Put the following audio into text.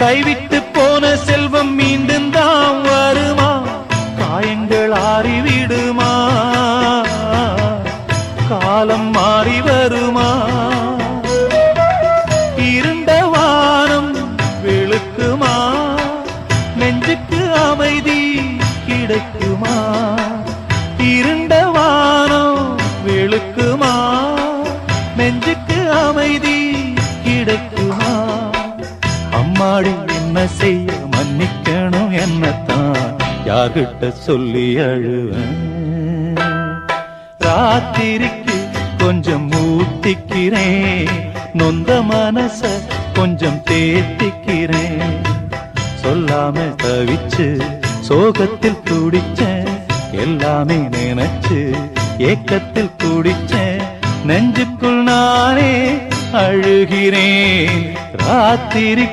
கைவிட்டு போன செல்வம் மீண்டும் தான் வருமா? காயங்கள் ஆறிவிடுமா? காலம் மாறி வருமா? இருண்ட வானம் வெளுக்குமா? நெஞ்சுக்கு அமைதி கிடைக்குமா? இருண்ட வானம் வெளுக்குமா? நெஞ்சுக்கு அமைதி கிடைக்குமா? அம்மாடி என்ன செய்ய மன்னிக்கணும், என்னத்தான் யார்கிட்ட சொல்லி அழுவேன்? ராத்திரிக்கு கொஞ்சம் ஊத்திக்கிறேன், நொந்த மனச கொஞ்சம் தேத்திக்கிறேன். சொல்லாம தவிச்சு சோகத்தில் துடிச்சேன், எல்லாமே நினைச்சு ஏக்கத்தில் துடிச்சேன். நெஞ்சுக்குள் நானே அழுகிறேன். ராத்திரி